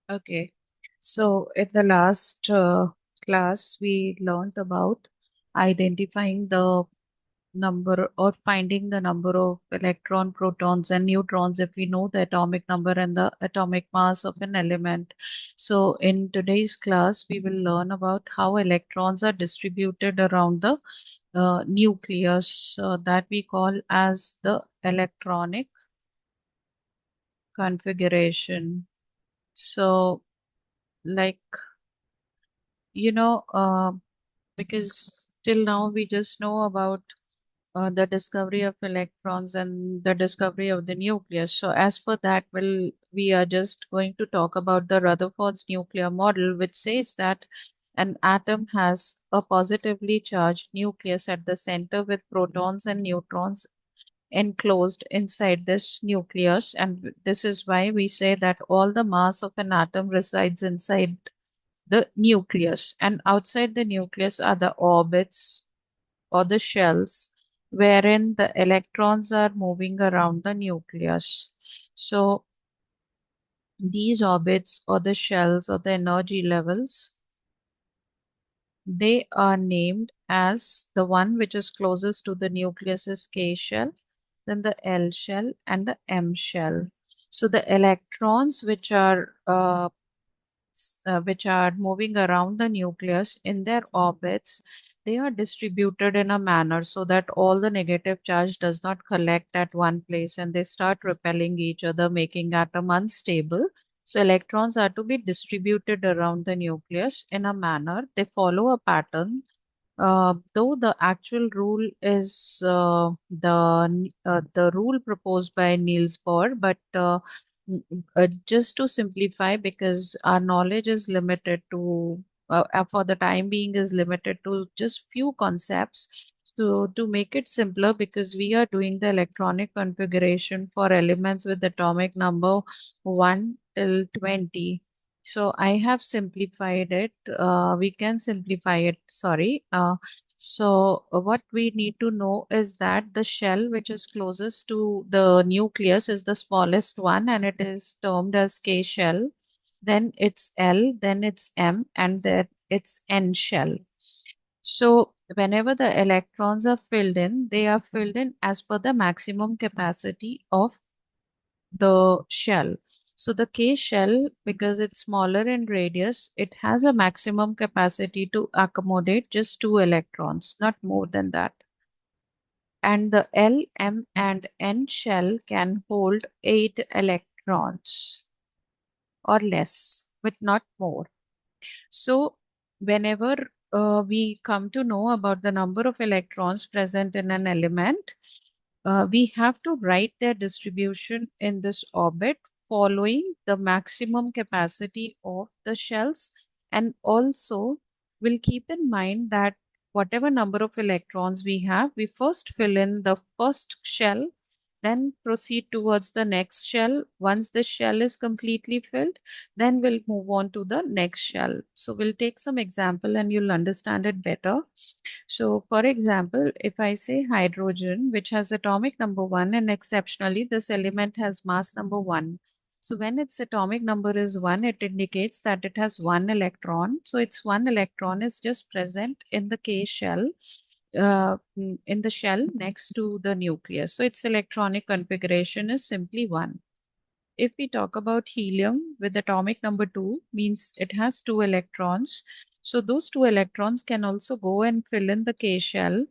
Okay. So in the last class, we learned about identifying the number or finding the number of electron, protons, and neutrons if we know the atomic number and the atomic mass of an element. So in today's class, we will learn about how electrons are distributed around the nucleus that we call as the electronic configuration. So, like, you know, because till now we just know about the discovery of electrons and the discovery of the nucleus. So, as per that, we are just going to talk about the Rutherford's nuclear model, which says that an atom has a positively charged nucleus at the center with protons and neutrons enclosed inside this nucleus. And this is why we say that all the mass of an atom resides inside the nucleus, and outside the nucleus are the orbits or the shells wherein the electrons are moving around the nucleus. So these orbits or the shells or the energy levels, they are named as the one which is closest to the nucleus is K shell, then the L shell and the M shell. So the electrons which are moving around the nucleus in their orbits, they are distributed in a manner so that all the negative charge does not collect at one place and they start repelling each other, making atom unstable. So electrons are to be distributed around the nucleus in a manner. They follow a pattern, though the actual rule is the rule proposed by Niels Bohr, but just to simplify, because our knowledge is limited to, for the time being, is limited to just few concepts. So to make it simpler, because we are doing the electronic configuration for elements with atomic number 1 till 20. So I have simplified it. We can simplify it, sorry. What we need to know is that the shell which is closest to the nucleus is the smallest one and it is termed as K shell. Then it's L, then it's M, and then it's N shell. So whenever the electrons are filled in, they are filled in as per the maximum capacity of the shell. So the K shell, because it's smaller in radius, it has a maximum capacity to accommodate just 2 electrons, not more than that. And the L, M, and N shell can hold 8 electrons or less, but not more. So, whenever we come to know about the number of electrons present in an element, we have to write their distribution in this orbit following the maximum capacity of the shells, and also we'll keep in mind that whatever number of electrons we have, we first fill in the first shell, then proceed towards the next shell. Once the shell is completely filled, then we'll move on to the next shell. So we'll take some example and you'll understand it better. So, for example, if I say hydrogen, which has atomic number 1, and exceptionally this element has mass number 1. So, when its atomic number is 1, it indicates that it has 1 electron. So, its 1 electron is just present in the K shell, in the shell next to the nucleus. So, its electronic configuration is simply 1. If we talk about helium with atomic number 2, means it has 2 electrons. So those 2 electrons can also go and fill in the K shell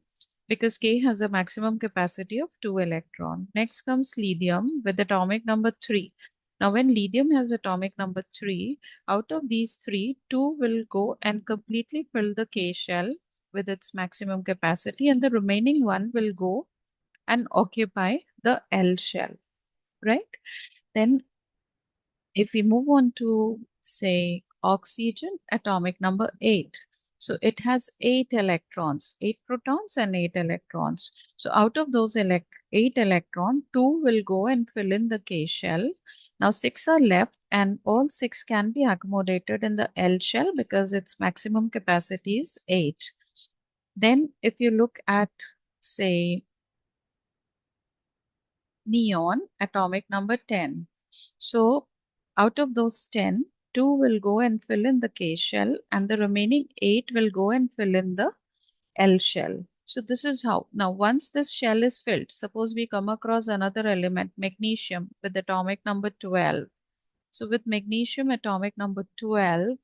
because K has a maximum capacity of 2 electron. Next comes lithium with atomic number 3. Now when lithium has atomic number 3, out of these 3, 2 will go and completely fill the K shell with its maximum capacity, and the remaining one will go and occupy the L shell, right? Then if we move on to, say, oxygen, atomic number 8. So it has 8 electrons, 8 protons and 8 electrons. So out of those 8 electrons, 2 will go and fill in the K shell. Now 6 are left and all 6 can be accommodated in the L shell because its maximum capacity is 8. Then if you look at, say, neon, atomic number 10. So out of those 10, 2 will go and fill in the K shell, and the remaining 8 will go and fill in the L shell. So this is how. Now, once this shell is filled, suppose we come across another element, magnesium, with atomic number 12. So with magnesium atomic number 12,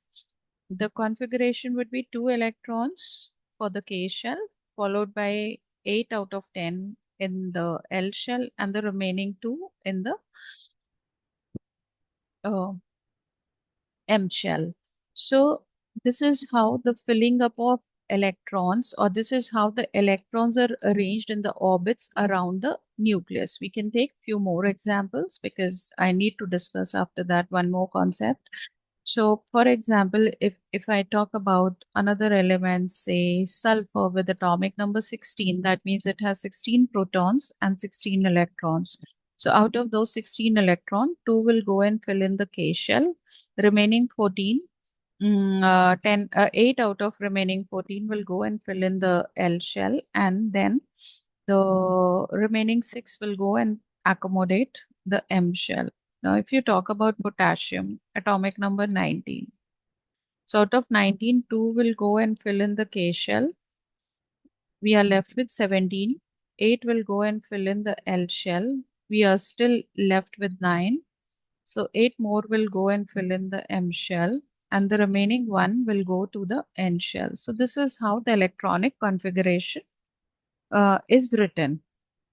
the configuration would be 2 electrons for the K shell, followed by 8 out of 10 in the L shell, and the remaining 2 in the uh, M shell. So this is how the filling up of electrons, or this is how the electrons are arranged in the orbits around the nucleus. We can take few more examples because I need to discuss after that one more concept. So for example, if I talk about another element, say sulfur with atomic number 16, that means it has 16 protons and 16 electrons. So out of those 16 electron, 2 will go and fill in the K shell. Remaining 14, 8 out of remaining 14 will go and fill in the L shell, and then the remaining 6 will go and accommodate the M shell. Now, if you talk about potassium, atomic number 19. So out of 19, 2 will go and fill in the K shell. We are left with 17. 8 will go and fill in the L shell. We are still left with 9. So 8 more will go and fill in the M shell, and the remaining 1 will go to the N shell. So this is how the electronic configuration is written.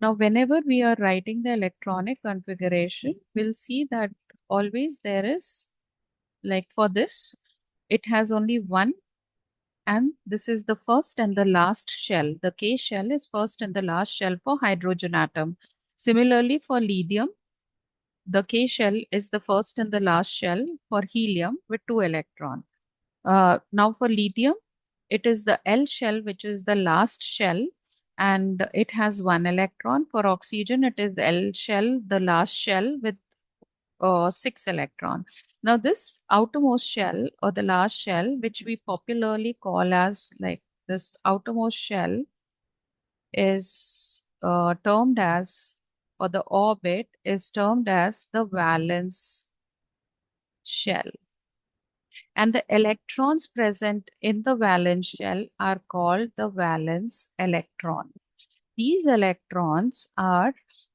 Now, whenever we are writing the electronic configuration, we'll see that always there is, like for this, it has only one, and this is the first and the last shell. The K shell is first and the last shell for hydrogen atom. Similarly, for lithium, the K shell is the first and the last shell for helium with 2 electrons. Now for lithium, it is the L shell, which is the last shell, and it has 1 electron. For oxygen, it is L shell, the last shell with 6 electron. Now this outermost shell, or the last shell, which we popularly call as, like, this outermost shell is termed as, or the orbit is termed as, the valence shell. And the electrons present in the valence shell are called the valence electron. These electrons are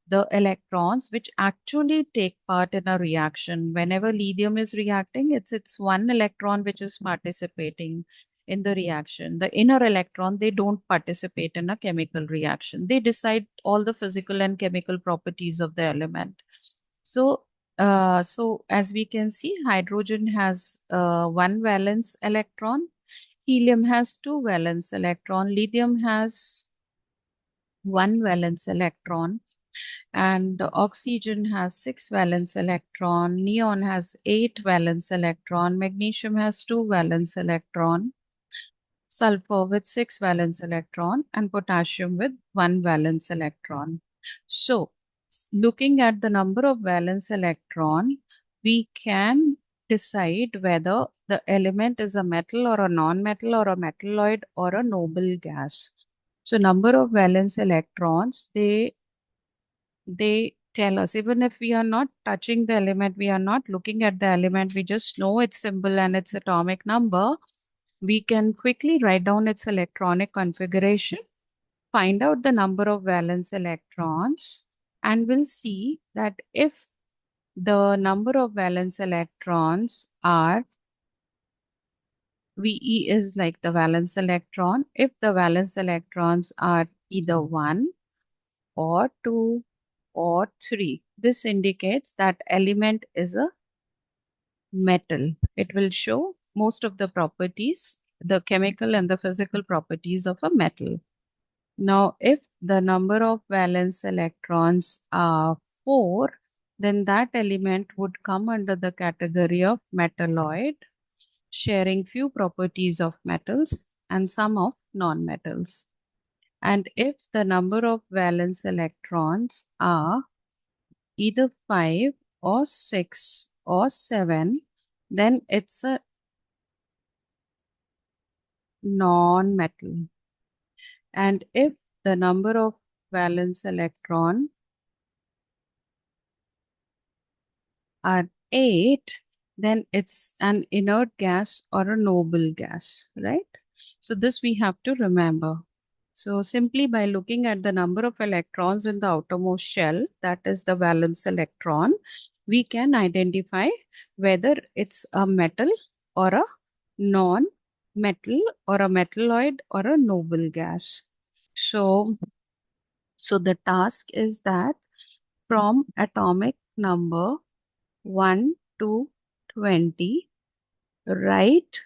the electrons which actually take part in a reaction. Whenever lithium is reacting, it's one electron which is participating in the reaction. The inner electron, they don't participate in a chemical reaction. They decide all the physical and chemical properties of the element. So, so as we can see, hydrogen has one valence electron, helium has two valence electron, lithium has one valence electron, and oxygen has 6 valence electron, neon has 8 valence electron, magnesium has 2 valence electron, sulfur with 6 valence electron, and potassium with 1 valence electron. So looking at the number of valence electron, we can decide whether the element is a metal or a non-metal or a metalloid or a noble gas. So number of valence electrons, they tell us, even if we are not touching the element, we are not looking at the element, we just know its symbol and its atomic number, we can quickly write down its electronic configuration, find out the number of valence electrons, and we'll see that if the number of valence electrons are, VE is like the valence electron, if the valence electrons are either 1 or 2 or 3, this indicates that element is a metal. It will show most of the properties, the chemical and the physical properties of a metal. Now, if the number of valence electrons are 4, then that element would come under the category of metalloid, sharing few properties of metals and some of non-metals. And if the number of valence electrons are either 5 or 6 or 7, then it's a non-metal. And if the number of valence electron are 8, then it's an inert gas or a noble gas, right? So this we have to remember. So simply by looking at the number of electrons in the outermost shell, that is the valence electron, we can identify whether it's a metal or a non-metal or a metalloid or a noble gas. So, so the task is that from atomic number 1 to 20, write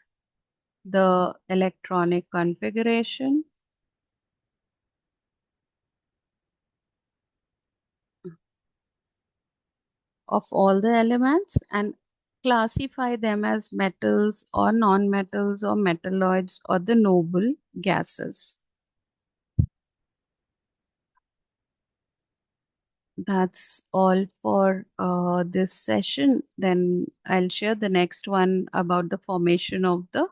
the electronic configuration of all the elements and classify them as metals or non-metals or metalloids or the noble gases. That's all for this session. Then I'll share the next one about the formation of the